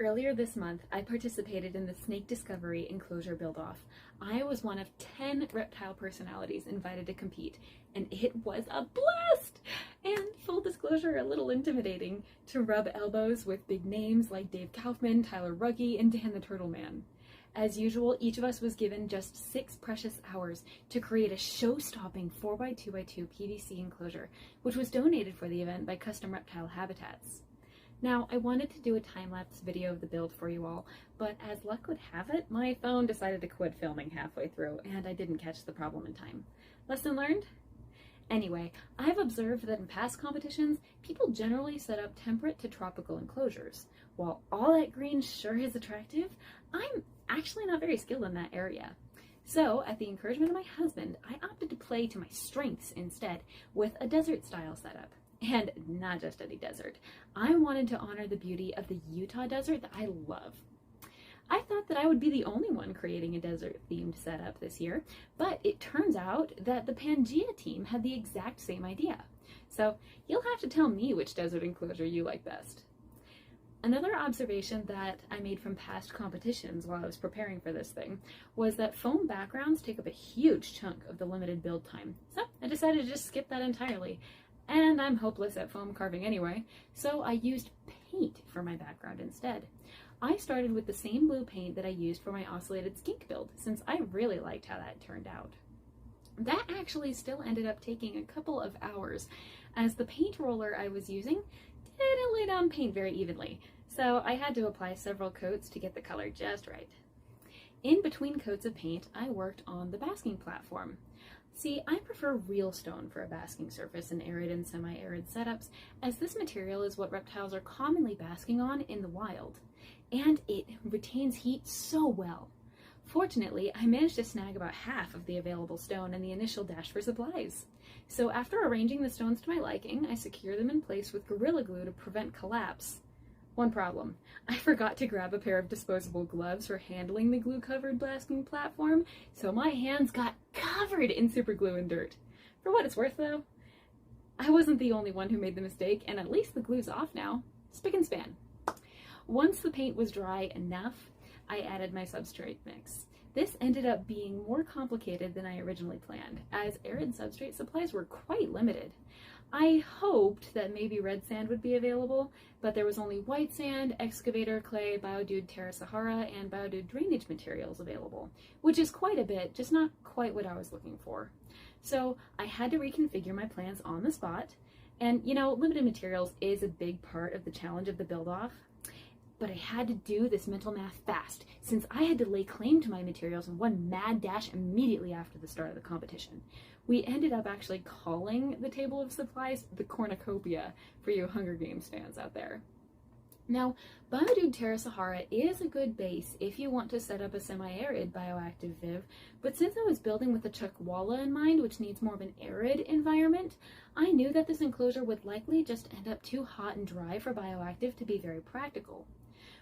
Earlier this month, I participated in the Snake Discovery Enclosure Buildoff. I was one of 10 reptile personalities invited to compete, and it was a blast! And full disclosure, a little intimidating to rub elbows with big names like Dave Kaufman, Tyler Ruggie, and Dan the Turtle Man. As usual, each of us was given just 6 precious hours to create a show-stopping 4x2x2 PVC enclosure, which was donated for the event by Custom Reptile Habitats. Now, I wanted to do a time-lapse video of the build for you all, but as luck would have it, my phone decided to quit filming halfway through, and I didn't catch the problem in time. Lesson learned? Anyway, I've observed that in past competitions, people generally set up temperate to tropical enclosures. While all that green sure is attractive, I'm actually not very skilled in that area. So, at the encouragement of my husband, I opted to play to my strengths instead with a desert-style setup. And not just any desert. I wanted to honor the beauty of the Utah desert that I love. I thought that I would be the only one creating a desert-themed setup this year, but it turns out that the Pangea team had the exact same idea. So you'll have to tell me which desert enclosure you like best. Another observation that I made from past competitions while I was preparing for this thing was that foam backgrounds take up a huge chunk of the limited build time. So I decided to just skip that entirely. And I'm hopeless at foam carving anyway, so I used paint for my background instead. I started with the same blue paint that I used for my oscillated skink build, since I really liked how that turned out. That actually still ended up taking a couple of hours, as the paint roller I was using didn't lay down paint very evenly, so I had to apply several coats to get the color just right. In between coats of paint, I worked on the basking platform. See, I prefer real stone for a basking surface in arid and semi-arid setups, as this material is what reptiles are commonly basking on in the wild, and it retains heat so well. Fortunately, I managed to snag about half of the available stone in the initial dash for supplies. So after arranging the stones to my liking, I secured them in place with Gorilla Glue to prevent collapse. One problem, I forgot to grab a pair of disposable gloves for handling the glue-covered basking platform, so my hands got covered in super glue and dirt. For what it's worth though, I wasn't the only one who made the mistake, and at least the glue's off now. Spick and span. Once the paint was dry enough, I added my substrate mix. This ended up being more complicated than I originally planned, as arid substrate supplies were quite limited. I hoped that maybe red sand would be available, but there was only white sand, excavator clay, Biodude Terra Sahara, and Biodude drainage materials available, which is quite a bit, just not quite what I was looking for. So I had to reconfigure my plans on the spot, and you know, limited materials is a big part of the challenge of the build-off, but I had to do this mental math fast, since I had to lay claim to my materials in one mad dash immediately after the start of the competition. We ended up actually calling the table of supplies the cornucopia for you Hunger Games fans out there. Now, Biodude Terra Sahara is a good base if you want to set up a semi-arid bioactive viv, but since I was building with the Chuckwalla in mind, which needs more of an arid environment, I knew that this enclosure would likely just end up too hot and dry for bioactive to be very practical.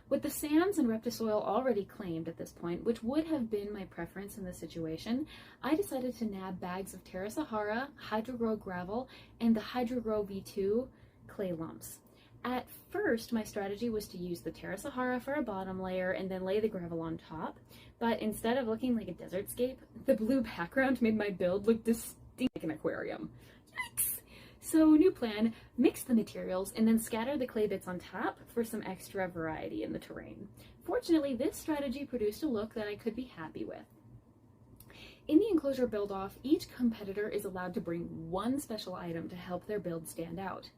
With the sands and reptisoil already claimed at this point, which would have been my preference in this situation, I decided to nab bags of Terra Sahara, Hydrogrow gravel, and the Hydrogrow V2 clay lumps. At first, my strategy was to use the Terra Sahara for a bottom layer and then lay the gravel on top, but instead of looking like a desertscape, the blue background made my build look distinct like an aquarium. Yikes! So, new plan, mix the materials and then scatter the clay bits on top for some extra variety in the terrain. Fortunately, this strategy produced a look that I could be happy with. In the Enclosure Build-Off, each competitor is allowed to bring one special item to help their build stand out.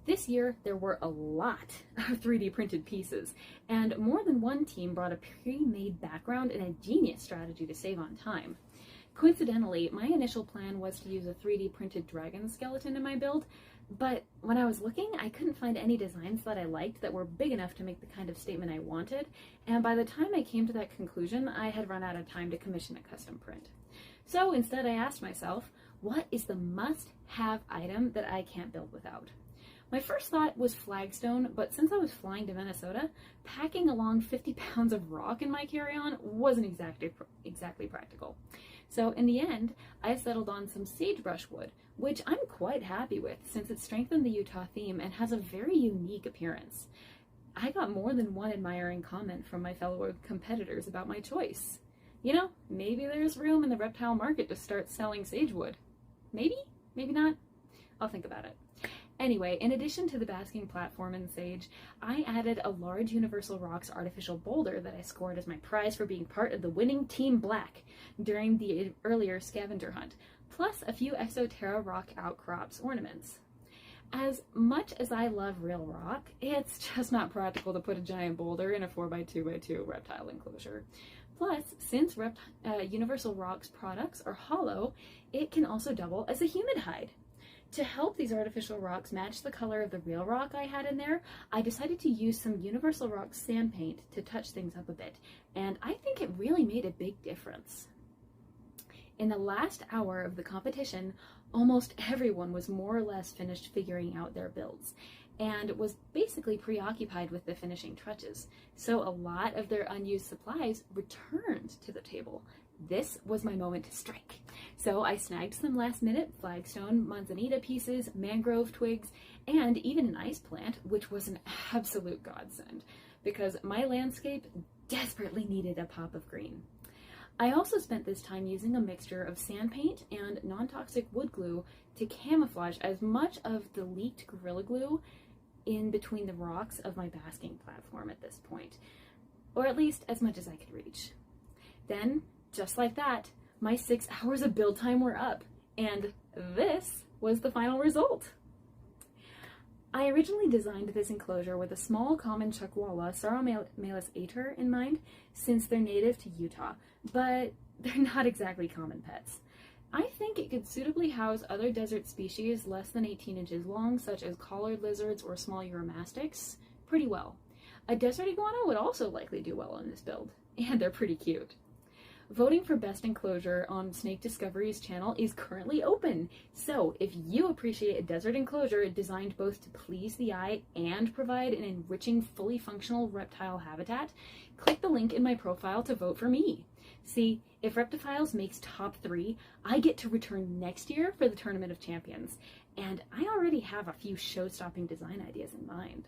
This year, there were a lot of 3D printed pieces, and more than one team brought a pre-made background and a genius strategy to save on time. Coincidentally, my initial plan was to use a 3D printed dragon skeleton in my build, but when I was looking, I couldn't find any designs that I liked that were big enough to make the kind of statement I wanted, and by the time I came to that conclusion, I had run out of time to commission a custom print. So instead I asked myself, what is the must-have item that I can't build without? My first thought was flagstone, but since I was flying to Minnesota, packing along 50 pounds of rock in my carry-on wasn't exactly practical. So in the end, I settled on some sagebrush wood, which I'm quite happy with since it strengthened the Utah theme and has a very unique appearance. I got more than one admiring comment from my fellow competitors about my choice. You know, maybe there's room in the reptile market to start selling sagewood. Maybe? Maybe not? I'll think about it. Anyway, in addition to the basking platform in sage, I added a large Universal Rocks artificial boulder that I scored as my prize for being part of the winning Team Black during the earlier scavenger hunt, plus a few Exoterra rock outcrops ornaments. As much as I love real rock, it's just not practical to put a giant boulder in a 4x2x2 reptile enclosure. Plus, since Universal Rocks products are hollow, it can also double as a humid hide. To help these artificial rocks match the color of the real rock I had in there, I decided to use some Universal Rocks sand paint to touch things up a bit, and I think it really made a big difference. In the last hour of the competition, almost everyone was more or less finished figuring out their builds, and was basically preoccupied with the finishing touches, so a lot of their unused supplies returned to the table. This was my moment to strike. So I snagged some last-minute flagstone, manzanita pieces, mangrove twigs, and even an ice plant, which was an absolute godsend, because my landscape desperately needed a pop of green. I also spent this time using a mixture of sand paint and non-toxic wood glue to camouflage as much of the leaked Gorilla Glue in between the rocks of my basking platform at this point, or at least as much as I could reach. Then, just like that, my 6 hours of build time were up, and this was the final result. I originally designed this enclosure with a small common chuckwalla Sauromalus ater in mind, since they're native to Utah, but they're not exactly common pets. I think it could suitably house other desert species less than 18 inches long, such as collared lizards or small uromastyx, pretty well. A desert iguana would also likely do well on this build, and they're pretty cute. Voting for Best Enclosure on Snake Discovery's channel is currently open, so if you appreciate a desert enclosure designed both to please the eye and provide an enriching, fully functional reptile habitat, click the link in my profile to vote for me. See, if ReptiFiles makes top 3, I get to return next year for the Tournament of Champions, and I already have a few show-stopping design ideas in mind.